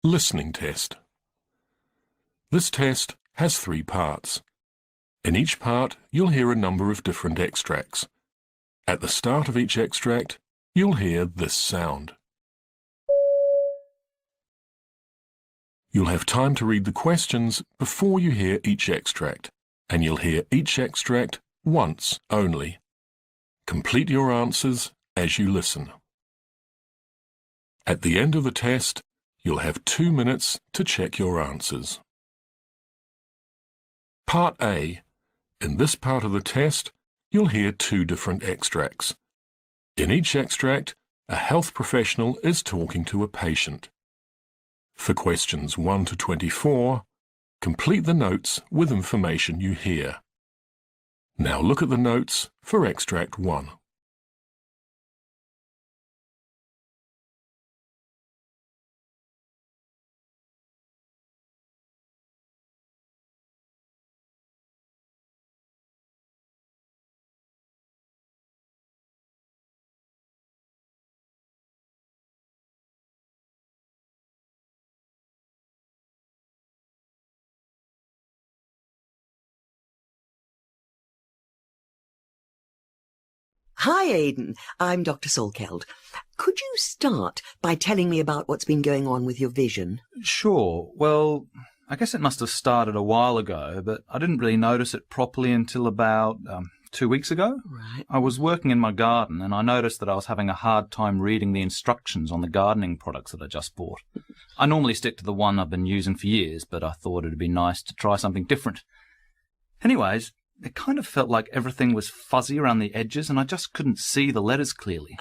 Listening Test. This test has 3 parts. In each part, you'll hear a number of different extracts. At the start of each extract, you'll hear this sound. You'll have time to read the questions before you hear each extract, and you'll hear each extract once only. Complete your answers as you listen. At the end of the test, you'll have 2 minutes to check your answers. Part A. In this part of the test, you'll hear 2 different extracts. In each extract, a health professional is talking to a patient. For questions 1 to 24, complete the notes with information you hear. Now look at the notes for extract 1. Hi, Aidan. I'm Dr. Solkeld. Could you start by telling me about what's been going on with your vision? Sure. Well, I guess it must have started a while ago, but I didn't really notice it properly until about 2 weeks ago. Right. I was working in my garden and I noticed that I was having a hard time reading the instructions on the gardening products that I just bought. I normally stick to the one I've been using for years, but I thought it'd be nice to try something different. Anyways, it kind of felt like everything was fuzzy around the edges and I just couldn't see the letters clearly.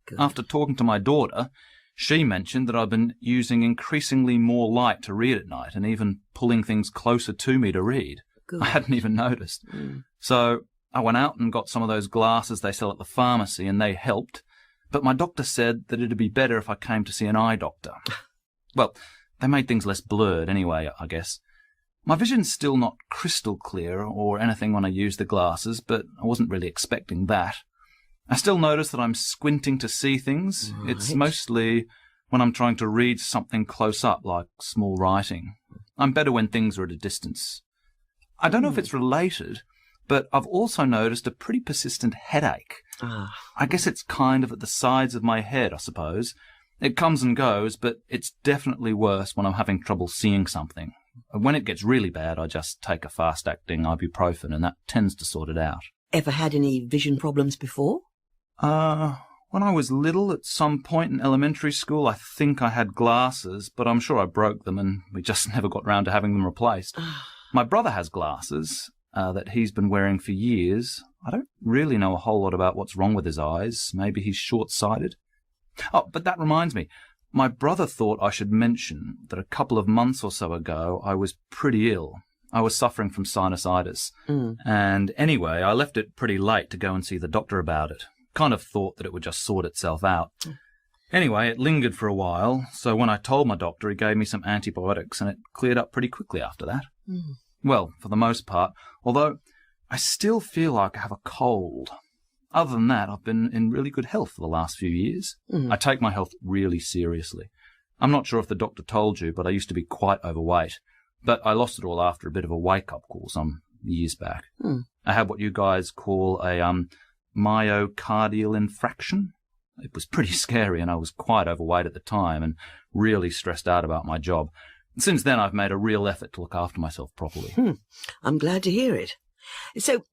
Good. After talking to my daughter, she mentioned that I've been using increasingly more light to read at night and even pulling things closer to me to read. Good. I hadn't even noticed. So I went out and got some of those glasses they sell at the pharmacy and they helped, but my doctor said that it'd be better if I came to see an eye doctor. Well, they made things less blurred anyway, I guess. My vision's still not crystal clear or anything when I use the glasses, but I wasn't really expecting that. I still notice that I'm squinting to see things. Right. It's mostly when I'm trying to read something close up, like small writing. I'm better when things are at a distance. I don't know if it's related, but I've also noticed a pretty persistent headache. I guess it's kind of at the sides of my head, I suppose. It comes and goes, but it's definitely worse when I'm having trouble seeing something. When it gets really bad, I just take a fast-acting ibuprofen, and that tends to sort it out. Ever had any vision problems before? When I was little, at some point in elementary school, I think I had glasses, but I'm sure I broke them, and we just never got round to having them replaced. My brother has glasses that he's been wearing for years. I don't really know a whole lot about what's wrong with his eyes. Maybe he's short-sighted. Oh, but that reminds me. My brother thought I should mention that a couple of months or so ago I was pretty ill. I was suffering from sinusitis. And anyway, I left it pretty late to go and see the doctor about it. Kind of thought that it would just sort itself out. Anyway, it lingered for a while, so when I told my doctor, he gave me some antibiotics and it cleared up pretty quickly after that. Well, for the most part, although I still feel like I have a cold. Other than that, I've been in really good health for the last few years. I take my health really seriously. I'm not sure if the doctor told you, but I used to be quite overweight. But I lost it all after a bit of a wake-up call some years back. I had what you guys call a myocardial infraction. It was pretty scary, and I was quite overweight at the time and really stressed out about my job. Since then, I've made a real effort to look after myself properly. I'm glad to hear it. So,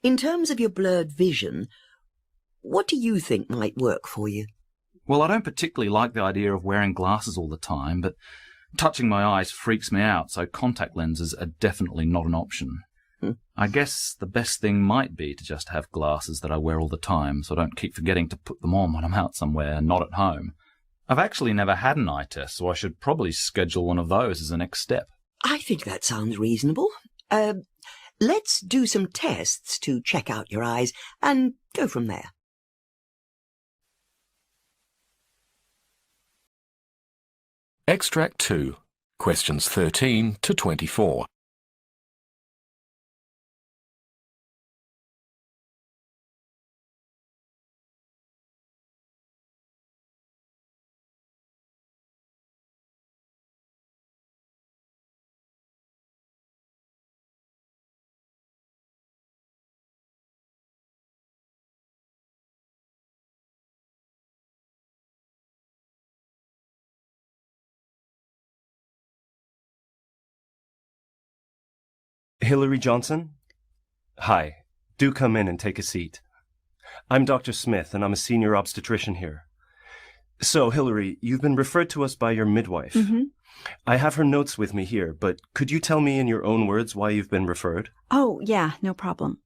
in terms of your blurred vision, what do you think might work for you? Well, I don't particularly like the idea of wearing glasses all the time, but touching my eyes freaks me out, so contact lenses are definitely not an option. I guess the best thing might be to just have glasses that I wear all the time, so I don't keep forgetting to put them on when I'm out somewhere and not at home. I've actually never had an eye test, so I should probably schedule one of those as the next step. I think that sounds reasonable. Let's do some tests to check out your eyes and go from there. Extract 2, questions 13 to 24. Hilary Johnson? Hi. Do come in and take a seat. I'm Dr. Smith, and I'm a senior obstetrician here. So, Hilary, you've been referred to us by your midwife. Mm-hmm. I have her notes with me here, but could you tell me in your own words why you've been referred? Oh, yeah, no problem.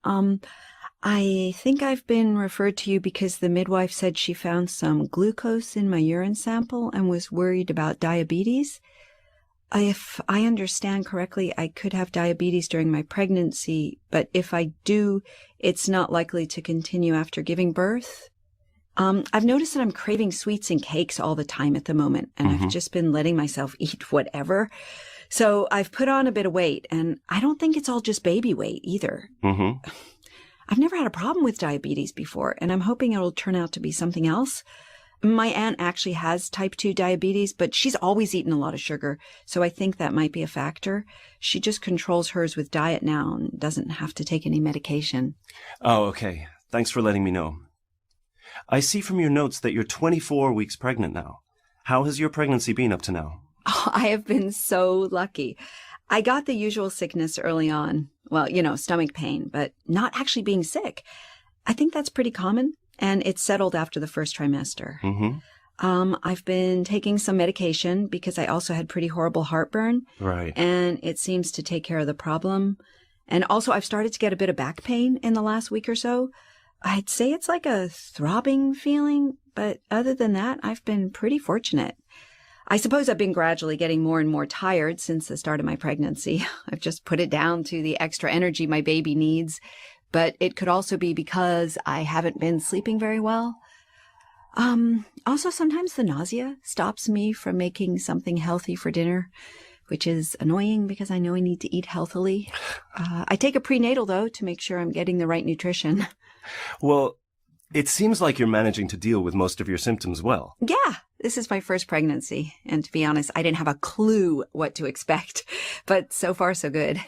I think I've been referred to you because the midwife said she found some glucose in my urine sample and was worried about diabetes. If I understand correctly, I could have diabetes during my pregnancy, but if I do, it's not likely to continue after giving birth. I've noticed that I'm craving sweets and cakes all the time at the moment, and I've just been letting myself eat whatever. So I've put on a bit of weight, and I don't think it's all just baby weight either. Mm-hmm. I've never had a problem with diabetes before, and I'm hoping it'll turn out to be something else. My aunt actually has type 2 diabetes, but she's always eaten a lot of sugar, so I think that might be a factor. She just controls hers with diet now and doesn't have to take any medication. Oh, okay. Thanks for letting me know. I see from your notes that you're 24 weeks pregnant now. How has your pregnancy been up to now? Oh, I have been so lucky. I got the usual sickness early on. Well, stomach pain, but not actually being sick. I think that's pretty common, and it's settled after the first trimester. Mm-hmm. I've been taking some medication because I also had pretty horrible heartburn. Right. And it seems to take care of the problem. And also I've started to get a bit of back pain in the last week or so. I'd say it's like a throbbing feeling, but other than that, I've been pretty fortunate. I suppose I've been gradually getting more and more tired since the start of my pregnancy. I've just put it down to the extra energy my baby needs, but it could also be because I haven't been sleeping very well. Also, sometimes the nausea stops me from making something healthy for dinner, which is annoying because I know I need to eat healthily. I take a prenatal, though, to make sure I'm getting the right nutrition. Well, it seems like you're managing to deal with most of your symptoms well. Yeah, this is my first pregnancy. And to be honest, I didn't have a clue what to expect. But so far, so good.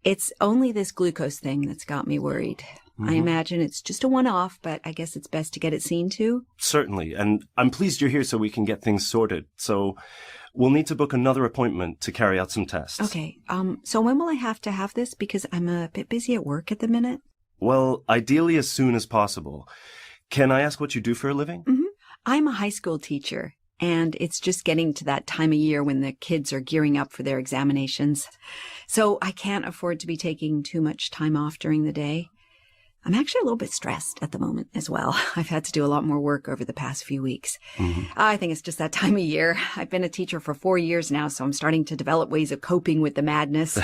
It's only this glucose thing that's got me worried. I imagine it's just a one-off, but I guess it's best to get it seen to. Certainly, and I'm pleased you're here so we can get things sorted. So we'll need to book another appointment to carry out some tests. Okay, so when will I have to have this? Because I'm a bit busy at work at the minute. Well, ideally as soon as possible. Can I ask what you do for a living? I'm a high school teacher, and it's just getting to that time of year when the kids are gearing up for their examinations. So I can't afford to be taking too much time off during the day. I'm actually a little bit stressed at the moment as well. I've had to do a lot more work over the past few weeks. I think it's just that time of year. I've been a teacher for 4 years now, so I'm starting to develop ways of coping with the madness.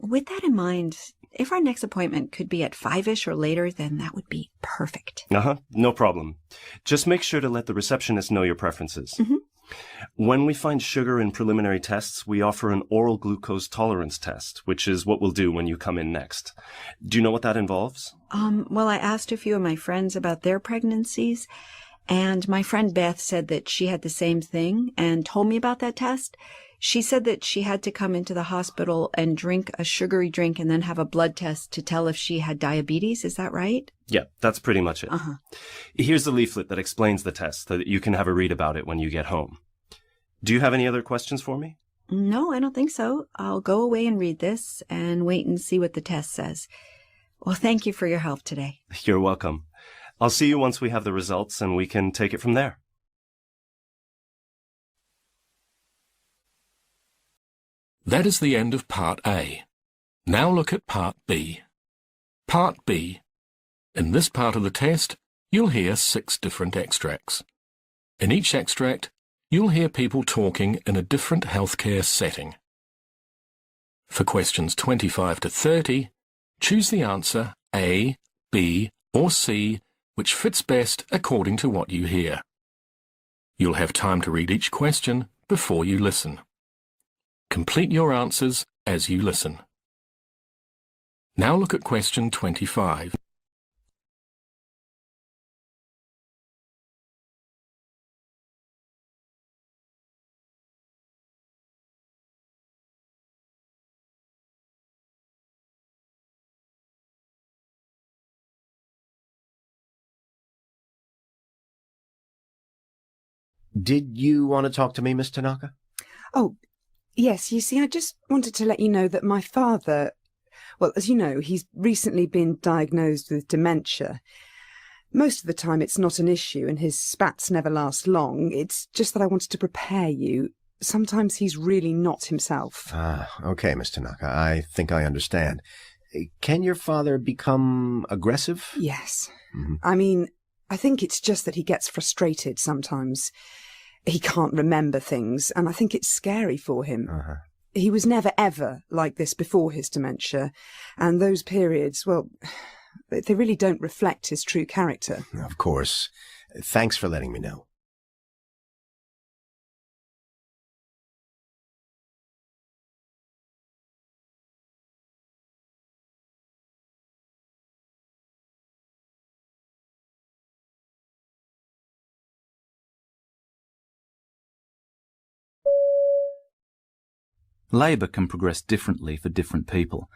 With that in mind, if our next appointment could be at 5-ish or later, then that would be perfect. No problem. Just make sure to let the receptionist know your preferences. When we find sugar in preliminary tests, we offer an oral glucose tolerance test, which is what we'll do when you come in next. Do you know what that involves? Well, I asked a few of my friends about their pregnancies, and my friend Beth said that she had the same thing and told me about that test. She said that she had to come into the hospital and drink a sugary drink and then have a blood test to tell if she had diabetes. Is that right? Yeah, that's pretty much it. Here's the leaflet that explains the test so that you can have a read about it when you get home. Do you have any other questions for me? No, I don't think so. I'll go away and read this and wait and see what the test says. Well, thank you for your help today. You're welcome. I'll see you once we have the results and we can take it from there. That is the end of Part A. Now look at Part B. Part B. In this part of the test, you'll hear 6 different extracts. In each extract, you'll hear people talking in a different healthcare setting. For questions 25 to 30, choose the answer A, B, or C, which fits best according to what you hear. You'll have time to read each question before you listen. Complete your answers as you listen. Now look at question 25. Did you want to talk to me, Miss Tanaka? Oh, Yes, you see, I just wanted to let you know that my father, well, as you know, he's recently been diagnosed with dementia. Most of the time it's not an issue and his spats never last long. It's just that I wanted to prepare you. Sometimes he's really not himself. Okay, Miss Tanaka. I think I understand. Can your father become aggressive? Yes. Mm-hmm. I mean, I think it's just that he gets frustrated sometimes. He can't remember things, and I think it's scary for him. Uh-huh. He was never, ever like this before his dementia, and those periods, well, they really don't reflect his true character. Of course. Thanks for letting me know. Labour can progress differently for different people.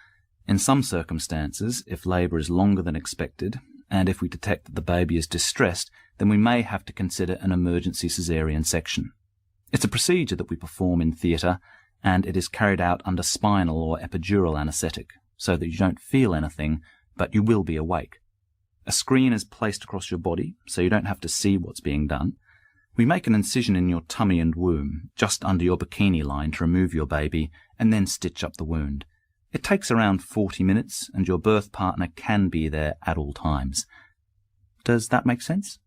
In some circumstances, if labour is longer than expected, and if we detect that the baby is distressed, then we may have to consider an emergency caesarean section. It's a procedure that we perform in theatre, and it is carried out under spinal or epidural anaesthetic, so that you don't feel anything, but you will be awake. A screen is placed across your body, so you don't have to see what's being done. We make an incision in your tummy and womb, just under your bikini line, to remove your baby, and then stitch up the wound. It takes around 40 minutes, and your birth partner can be there at all times. Does that make sense?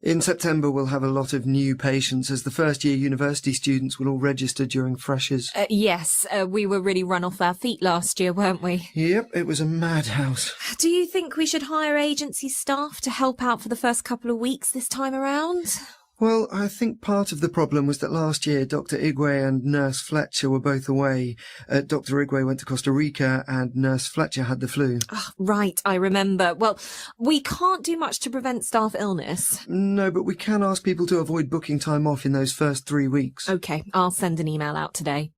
In September, we'll have a lot of new patients, as the first-year university students will all register during freshers. Yes, we were really run off our feet last year, weren't we? Yep, it was a madhouse. Do you think we should hire agency staff to help out for the first couple of weeks this time around? Well, I think part of the problem was that last year Dr. Igwe and Nurse Fletcher were both away. Dr. Igwe went to Costa Rica and Nurse Fletcher had the flu. Oh, right, I remember. Well, we can't do much to prevent staff illness. No, but we can ask people to avoid booking time off in those first 3 weeks. OK, I'll send an email out today.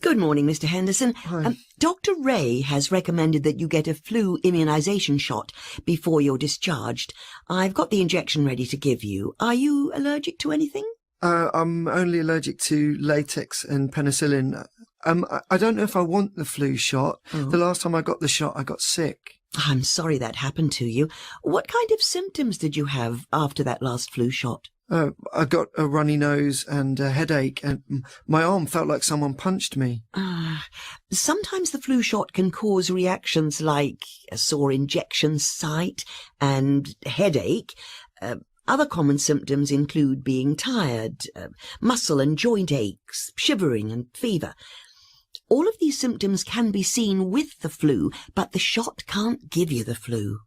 Good morning, Mr. Henderson. Hi. Dr. Ray has recommended that you get a flu immunisation shot before you're discharged. I've got the injection ready to give you. Are you allergic to anything? I'm only allergic to latex and penicillin. I don't know if I want the flu shot. Oh. The last time I got the shot, I got sick. I'm sorry that happened to you. What kind of symptoms did you have after that last flu shot? I got a runny nose and a headache, and my arm felt like someone punched me. Sometimes the flu shot can cause reactions like a sore injection site and headache. Other common symptoms include being tired, muscle and joint aches, shivering and fever. All of these symptoms can be seen with the flu, but the shot can't give you the flu.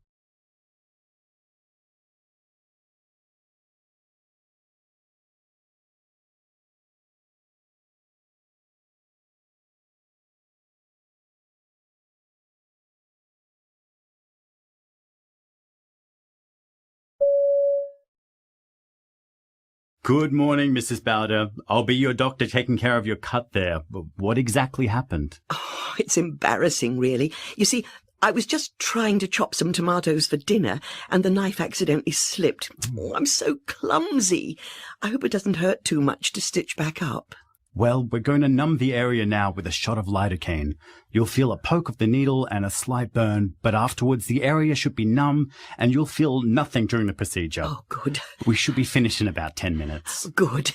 Good morning, Mrs. Bowder. I'll be your doctor taking care of your cut there. What exactly happened? Oh, it's embarrassing, really. You see, I was just trying to chop some tomatoes for dinner, and the knife accidentally slipped. Oh, I'm so clumsy. I hope it doesn't hurt too much to stitch back up. Well, we're going to numb the area now with a shot of lidocaine. You'll feel a poke of the needle and a slight burn, but afterwards the area should be numb and you'll feel nothing during the procedure. Oh, good. We should be finished in about 10 minutes. Good.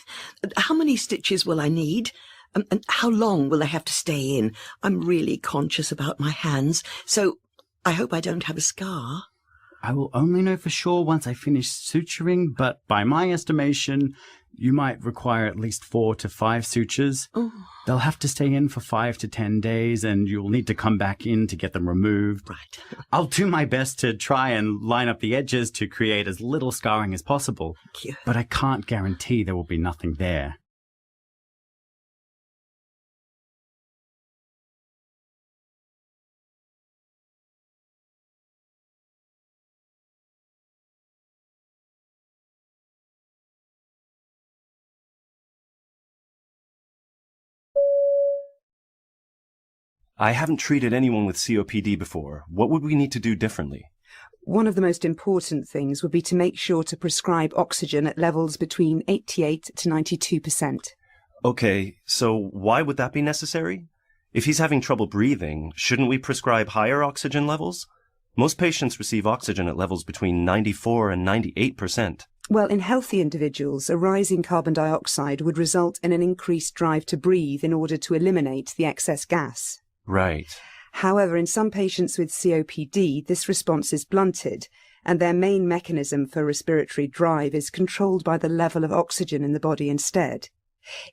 How many stitches will I need? And how long will they have to stay in? I'm really conscious about my hands, so I hope I don't have a scar. I will only know for sure once I finish suturing, but by my estimation, you might require at least 4 to 5 sutures. Oh. They'll have to stay in for 5 to 10 days, and you'll need to come back in to get them removed. Right. I'll do my best to try and line up the edges to create as little scarring as possible, Thank you. but I can't guarantee there will be nothing there. I haven't treated anyone with COPD before. What would we need to do differently? One of the most important things would be to make sure to prescribe oxygen at levels between 88 to 92%. Okay, so why would that be necessary? If he's having trouble breathing, shouldn't we prescribe higher oxygen levels? Most patients receive oxygen at levels between 94 and 98%. Well, in healthy individuals, a rise in carbon dioxide would result in an increased drive to breathe in order to eliminate the excess gas. Right. However, in some patients with COPD, this response is blunted, and their main mechanism for respiratory drive is controlled by the level of oxygen in the body instead.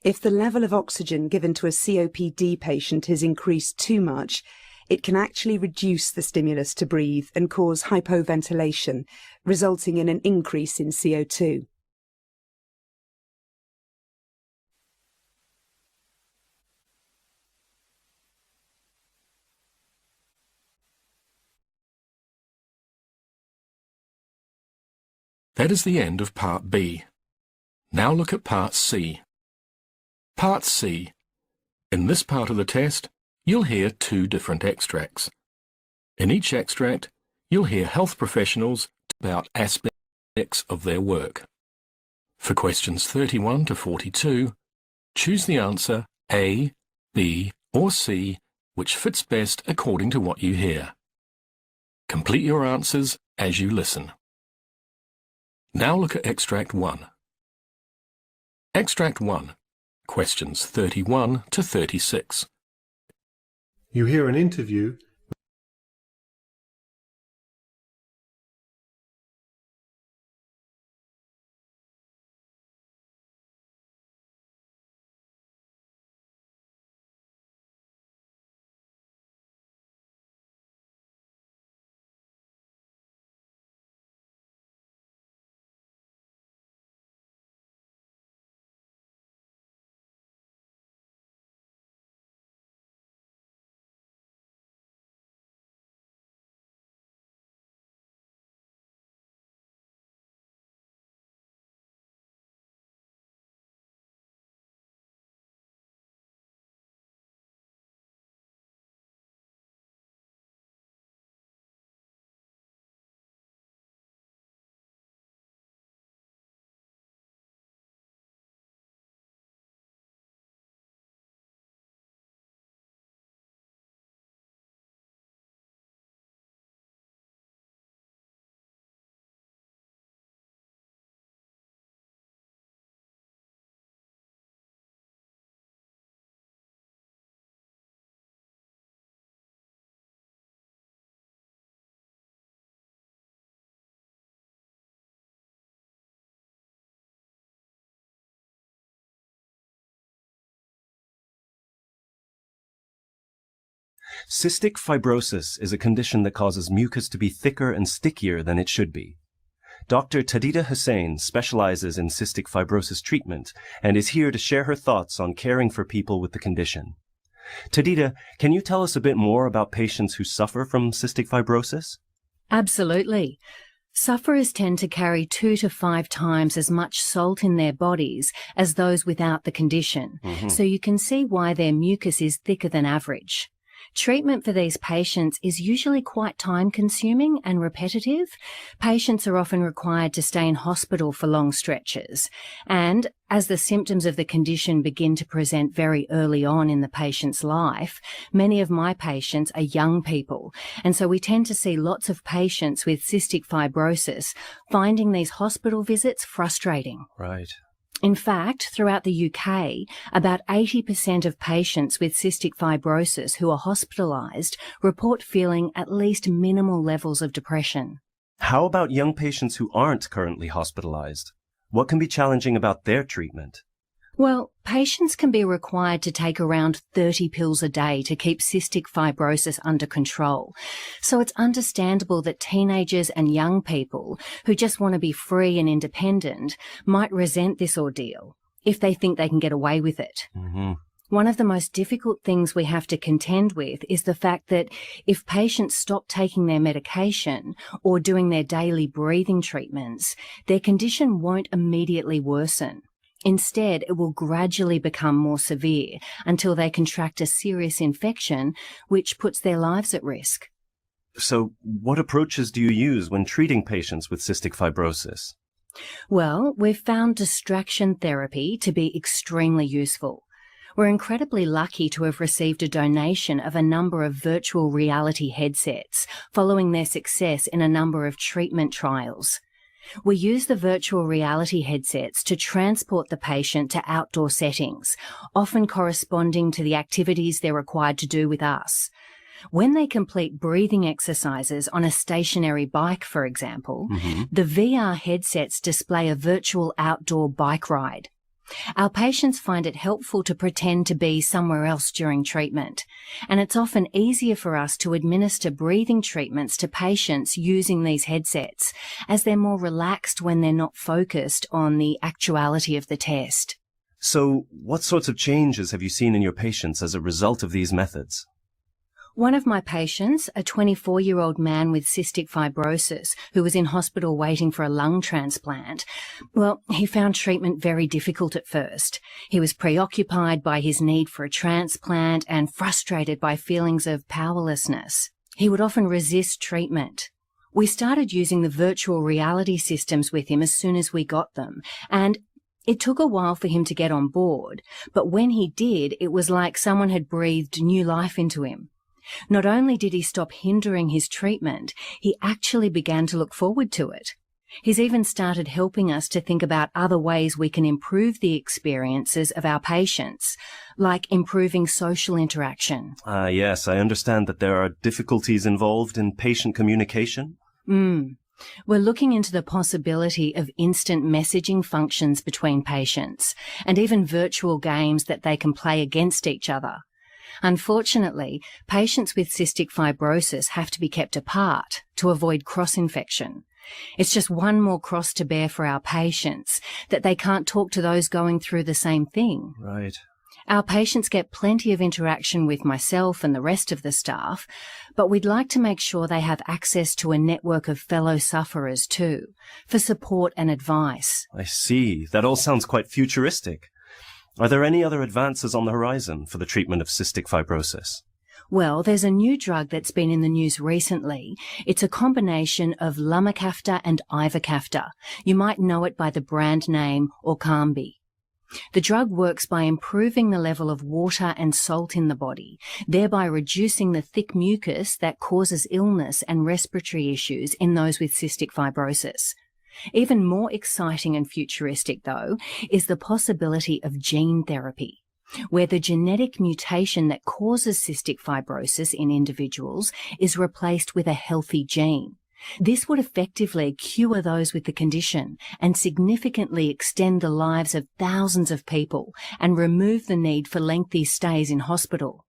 If the level of oxygen given to a COPD patient is increased too much, it can actually reduce the stimulus to breathe and cause hypoventilation, resulting in an increase in CO2. That is the end of Part B. Now look at Part C. Part C. In this part of the test, you'll hear 2 different extracts. In each extract, you'll hear health professionals about aspects of their work. For questions 31 to 42, choose the answer A, B, or C, which fits best according to what you hear. Complete your answers as you listen. Now look at Extract 1. Extract 1, questions 31 to 36. You hear an interview Cystic fibrosis is a condition that causes mucus to be thicker and stickier than it should be. Dr. Tadita Hussain specializes in cystic fibrosis treatment and is here to share her thoughts on caring for people with the condition. Tadita, can you tell us a bit more about patients who suffer from cystic fibrosis? Absolutely. Sufferers tend to carry 2 to 5 times as much salt in their bodies as those without the condition, so you can see why their mucus is thicker than average. Treatment for these patients is usually quite time-consuming and repetitive. Patients are often required to stay in hospital for long stretches. And as the symptoms of the condition begin to present very early on in the patient's life, many of my patients are young people. And so we tend to see lots of patients with cystic fibrosis finding these hospital visits frustrating. Right. In fact, throughout the UK, about 80% of patients with cystic fibrosis who are hospitalised report feeling at least minimal levels of depression. How about young patients who aren't currently hospitalized? What can be challenging about their treatment? Well, patients can be required to take around 30 pills a day to keep cystic fibrosis under control. So it's understandable that teenagers and young people who just want to be free and independent might resent this ordeal if they think they can get away with it. Mm-hmm. One of the most difficult things we have to contend with is the fact that if patients stop taking their medication or doing their daily breathing treatments, their condition won't immediately worsen. Instead, it will gradually become more severe until they contract a serious infection, which puts their lives at risk. So what approaches do you use when treating patients with cystic fibrosis? Well, we've found distraction therapy to be extremely useful. We're incredibly lucky to have received a donation of a number of virtual reality headsets following their success in a number of treatment trials. We use the virtual reality headsets to transport the patient to outdoor settings, often corresponding to the activities they're required to do with us. When they complete breathing exercises on a stationary bike, for example, the VR headsets display a virtual outdoor bike ride. Our patients find it helpful to pretend to be somewhere else during treatment, and it's often easier for us to administer breathing treatments to patients using these headsets, as they're more relaxed when they're not focused on the actuality of the test. So what sorts of changes have you seen in your patients as a result of these methods? One of my patients, a 24-year-old man with cystic fibrosis who was in hospital waiting for a lung transplant, well, he found treatment very difficult at first. He was preoccupied by his need for a transplant and frustrated by feelings of powerlessness. He would often resist treatment. We started using the virtual reality systems with him as soon as we got them, and it took a while for him to get on board, but when he did, it was like someone had breathed new life into him. Not only did he stop hindering his treatment, he actually began to look forward to it. He's even started helping us to think about other ways we can improve the experiences of our patients, like improving social interaction. Yes, I understand that there are difficulties involved in patient communication. We're looking into the possibility of instant messaging functions between patients, and even virtual games that they can play against each other. Unfortunately, patients with cystic fibrosis have to be kept apart to avoid cross-infection. It's just one more cross to bear for our patients, that they can't talk to those going through the same thing. Right. Our patients get plenty of interaction with myself and the rest of the staff, but we'd like to make sure they have access to a network of fellow sufferers too, for support and advice. I see. That all sounds quite futuristic. Are there any other advances on the horizon for the treatment of cystic fibrosis? Well, there's a new drug that's been in the news recently. It's a combination of lumacaftor and ivacaftor. You might know it by the brand name Orkambi. The drug works by improving the level of water and salt in the body, thereby reducing the thick mucus that causes illness and respiratory issues in those with cystic fibrosis. Even more exciting and futuristic, though, is the possibility of gene therapy, where the genetic mutation that causes cystic fibrosis in individuals is replaced with a healthy gene. This would effectively cure those with the condition and significantly extend the lives of thousands of people and remove the need for lengthy stays in hospital.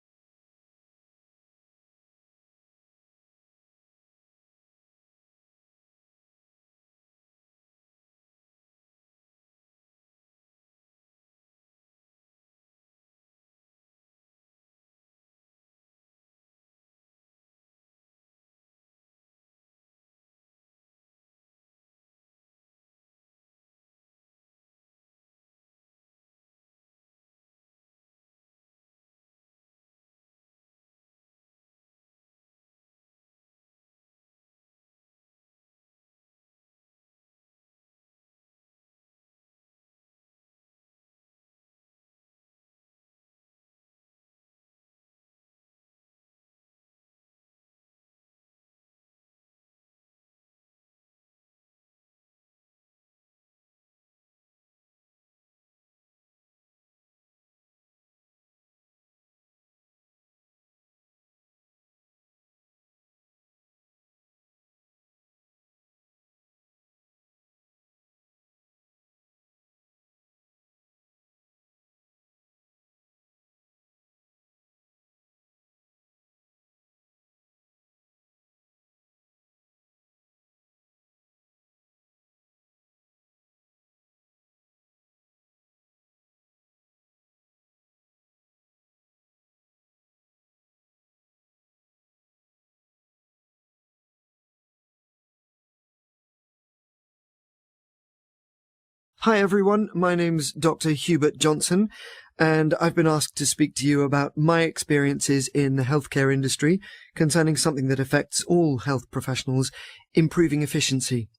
Hi everyone, my name's Dr. Hubert Johnson, and I've been asked to speak to you about my experiences in the healthcare industry concerning something that affects all health professionals, improving efficiency.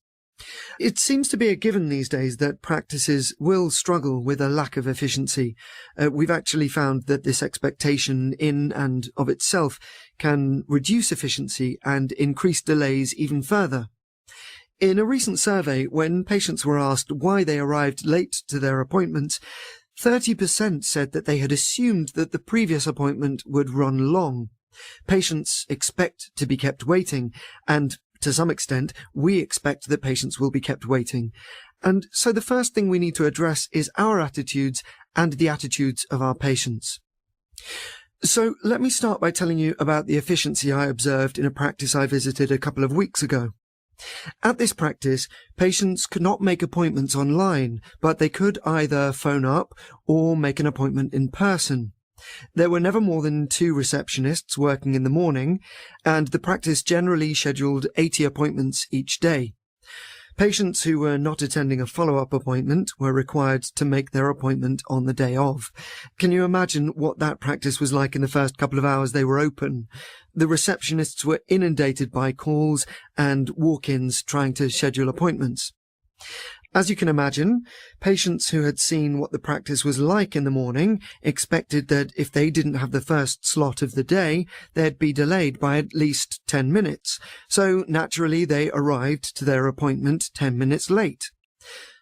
It seems to be a given these days that practices will struggle with a lack of efficiency. We've actually found that this expectation in and of itself can reduce efficiency and increase delays even further. In a recent survey, when patients were asked why they arrived late to their appointments, 30% said that they had assumed that the previous appointment would run long. Patients expect to be kept waiting, and to some extent, we expect that patients will be kept waiting. And so the first thing we need to address is our attitudes and the attitudes of our patients. So let me start by telling you about the efficiency I observed in a practice I visited a couple of weeks ago. At this practice, patients could not make appointments online, but they could either phone up or make an appointment in person. There were never more than 2 receptionists working in the morning, and the practice generally scheduled 80 appointments each day. Patients who were not attending a follow-up appointment were required to make their appointment on the day of. Can you imagine what that practice was like in the first couple of hours they were open? The receptionists were inundated by calls and walk-ins trying to schedule appointments. As you can imagine, patients who had seen what the practice was like in the morning expected that if they didn't have the first slot of the day, they'd be delayed by at least 10 minutes. So naturally, they arrived to their appointment 10 minutes late.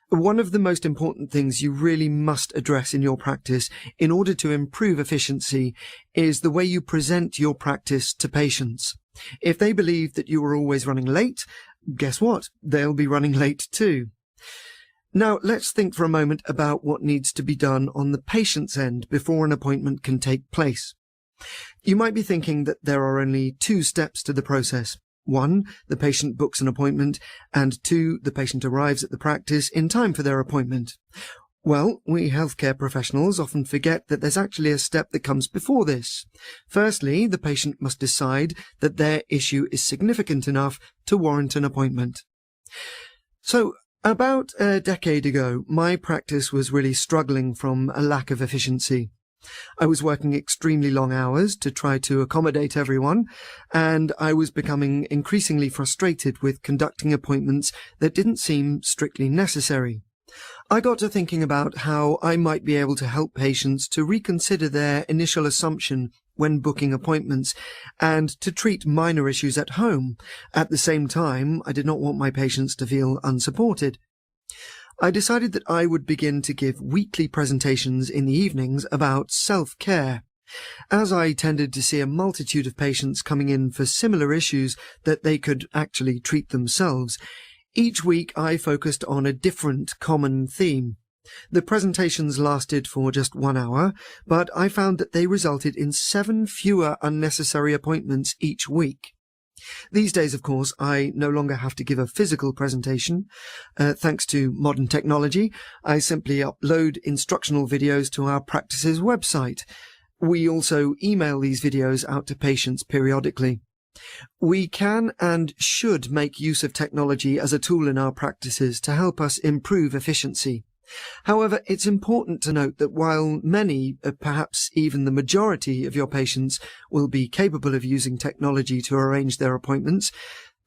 One of the most important things you really must address in your practice in order to improve efficiency is the way you present your practice to patients. If they believe that you are always running late, guess what? They'll be running late too. Now, let's think for a moment about what needs to be done on the patient's end before an appointment can take place. You might be thinking that there are only 2 steps to the process. 1, the patient books an appointment, and 2, the patient arrives at the practice in time for their appointment. Well, we healthcare professionals often forget that there's actually a step that comes before this. Firstly, the patient must decide that their issue is significant enough to warrant an appointment. So, about a decade ago, my practice was really struggling from a lack of efficiency. I was working extremely long hours to try to accommodate everyone, and I was becoming increasingly frustrated with conducting appointments that didn't seem strictly necessary. I got to thinking about how I might be able to help patients to reconsider their initial assumption when booking appointments and to treat minor issues at home. At the same time, I did not want my patients to feel unsupported. I decided that I would begin to give weekly presentations in the evenings about self-care. As I tended to see a multitude of patients coming in for similar issues that they could actually treat themselves, each week I focused on a different common theme. The presentations lasted for just 1 hour, but I found that they resulted in 7 fewer unnecessary appointments each week. These days, of course, I no longer have to give a physical presentation. Thanks to modern technology, I simply upload instructional videos to our practice's website. We also email these videos out to patients periodically. We can and should make use of technology as a tool in our practices to help us improve efficiency. However, it's important to note that while many, perhaps even the majority of your patients will be capable of using technology to arrange their appointments,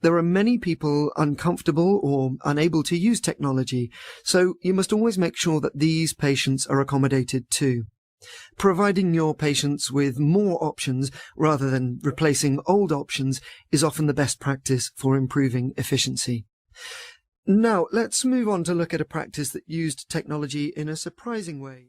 there are many people uncomfortable or unable to use technology, so you must always make sure that these patients are accommodated too. Providing your patients with more options rather than replacing old options is often the best practice for improving efficiency. Now, let's move on to look at a practice that used technology in a surprising way.